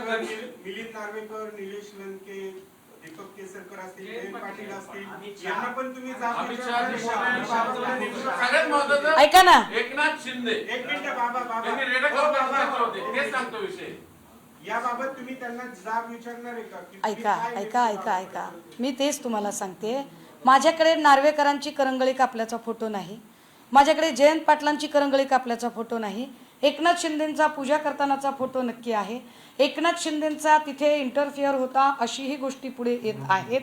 मिलिंद नार्वेकर, निलेश लंके, दीपक केसरकर असतील, जयंत पाटील असतील, यांना पण तुम्ही सगळ्यात महत्त्वाचं ऐका ना, एकनाथ शिंदे एक मिनिट बाबा त्यांनी रेडा करून होते, तेच सांगतो विषय. याबाबत तुम्ही त्यांना जाब विचारणार आहे का? ऐका ऐका ऐका ऐका मी तेच तुम्हाला सांगते. माझ्याकडे नार्वेकरांची करंगळी कापल्याचा फोटो नाही, माझ्याकडे जयंत पाटलांची करंगळी कापल्याचा फोटो नाही, एकनाथ शिंदेंचा पूजा करतानाचा फोटो नक्की आहे. एकनाथ शिंदेंचा तिथे इंटरफिअर होता अशीही गोष्टी पुढे येत आहेत.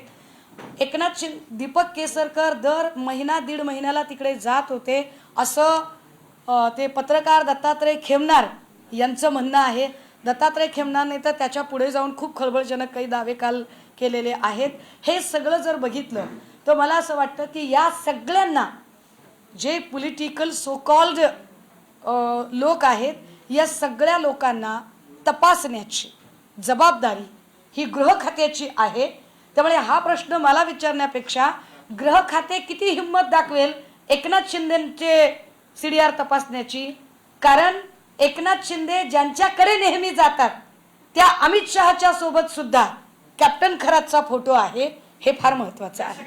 दीपक केसरकर दर महिना दीड महिन्याला तिकडे जात होते असं ते पत्रकार दत्तात्रय खेमनार यांचं म्हणणं आहे. दत्तात्रय खेमनारने तर त्याच्या पुढे जाऊन खूप खळबळजनक काही दावे काल केलेले आहेत. हे सगळं जर बघितलं तर मला असं वाटतं की या सगळ्यांना जे पॉलिटिकल सो कॉल्ड लोक आहेत, या सगळ्या लोकांना तपासण्याची जबाबदारी ही गृह खात्याची आहे. त्यामुळे हा प्रश्न मला विचारण्यापेक्षा गृह खाते किती हिंमत दाखवेल एकनाथ शिंदेचे CDR तपासण्याची. कारण एकनाथ शिंदे ज्यांच्याकडे नेहमी जातात त्या अमित शहाच्या सोबत सुद्धा कॅप्टन खरातचा फोटो आहे. हे फार महत्वाचं आहे.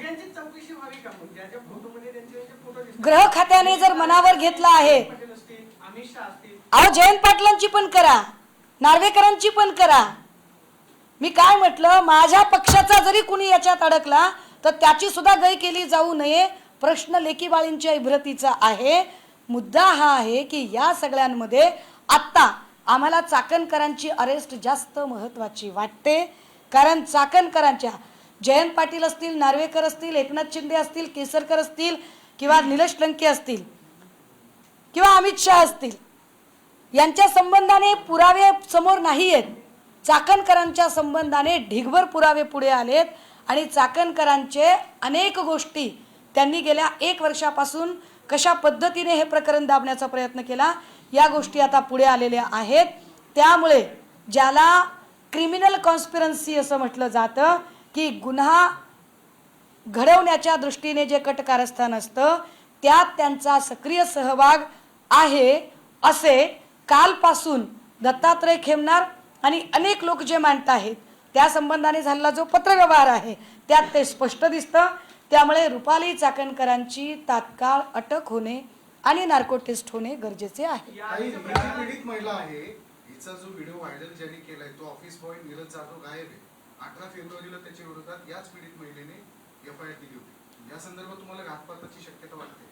गृह खात्याने जर मनावर घेतला आहे, अहो जयंत पाटलांची पण करा, नार्वेकरांची पण करा. मी काय म्हटलं, माझ्या पक्षाचा जरी कुणी याच्यात अडकला तर त्याची सुद्धा गय केली जाऊ नये. प्रश्न लेकीबाळींच्या इब्रतीचा आहे. मुद्दा हा आहे की या सगळ्यांमध्ये आत्ता आम्हाला चाकणकरांची अरेस्ट जास्त महत्त्वाची वाटते. कारण चाकणकरांच्या जयंत पाटील असतील, नार्वेकर असतील, एकनाथ शिंदे असतील, केसरकर असतील किंवा निलेश लंके असतील किंवा अमित शहा असतील, यांच्या संबंधाने पुरावे समोर नाही आहेत. चाकणकरांच्या संबंधाने ढिगभर पुरावे पुढे आलेत आणि चाकणकरांचे अनेक गोष्टी त्यांनी गेल्या 1 वर्षापासून कशा पद्धतीने हे प्रकरण दाबण्याचा प्रयत्न केला या गोष्टी आता पुढे आलेल्या आहेत. त्यामुळे ज्याला क्रिमिनल कॉन्स्पिरन्सी असं म्हटलं जातं की गुन्हा घडवण्याच्या दृष्टीने जे कटकारस्थान असतं त्यात त्यांचा सक्रिय सहभाग आहे असे कालपासून दत्तात्रय खेमनार आणि अनेक लोक जे मांडत आहेत त्या संबंधाने झालेला जो पत्रव्यवहार आहे त्यात ते स्पष्ट दिसतं. त्यामुळे रुपाली चाकणकरांची तात्काळ अटक होणे आणि नार्को टेस्ट होणे गरजेचे आहे. पीडित महिला आहे, हिचा जो व्हिडिओ व्हायरल ज्यांनी केलाय तो ऑफिस बॉय नीरज जाधव गायब आहे. 18 फेब्रुवारीला त्याच्या विरोधात याच पीडित महिलेने FIR दिली होती. या संदर्भात तुम्हाला घातपाताची शक्यता वाटते?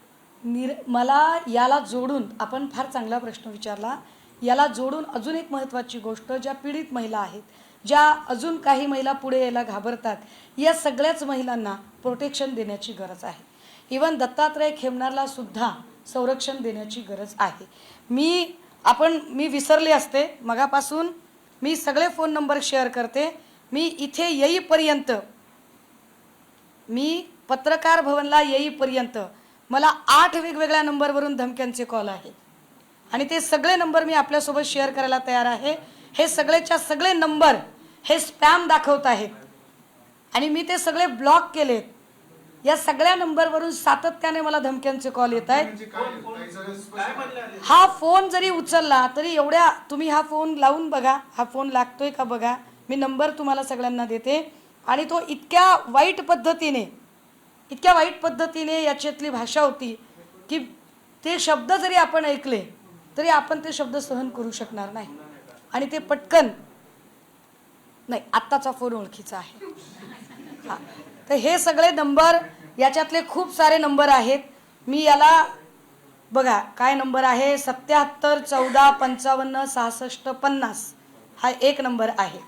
मला याला जोडून, आपण फार चांगला प्रश्न विचारला, याला जोडून अजून एक महत्त्वाची गोष्ट, ज्या पीडित महिला आहेत, ज्या अजून काही महिला पुढे यायला घाबरतात, या सगळ्याच महिलांना प्रोटेक्शन देण्याची गरज आहे. इवन दत्तात्रय खेमनारला सुद्धा संरक्षण देण्याची गरज आहे. मी विसरले असते मगापासून, मी सगळे फोन नंबर शेअर करते. मी इथे येईपर्यंत, मी पत्रकार भवनला येईपर्यंत मला 8 वेगवेगळ्या नंबरवरून धमक्यांचे कॉल आहेत आणि ते सगळे नंबर मी आपल्यासोबत शेअर करायला तयार आहे. हे सगळेच्या सगळे नंबर हे स्पॅम दाखवत आहेत आणि मी ते सगळे ब्लॉक केलेत. या सगळ्या नंबरवरून सातत्याने मला धमक्यांचे कॉल येत आहेत. हा फोन जरी उचलला तरी एवढ्या, तुम्ही हा फोन लावून बघा, हा फोन लागतोय का बघा, मी नंबर तुम्हाला सगळ्यांना देते. आणि तो इतक्या वाईट पद्धतीने याच्यातली भाषा होती की ते शब्द जरी आपण ऐकले तरी आपण ते शब्द सहन करू शकणार नाही. आणि ते पटकन नाही, आत्ताचा फोन ओळखीचा आहे. हां, तर हे सगळे नंबर, याच्यातले खूप सारे नंबर आहेत. मी याला बघा काय नंबर आहे, 77 14 55 66 50 हा एक नंबर आहे.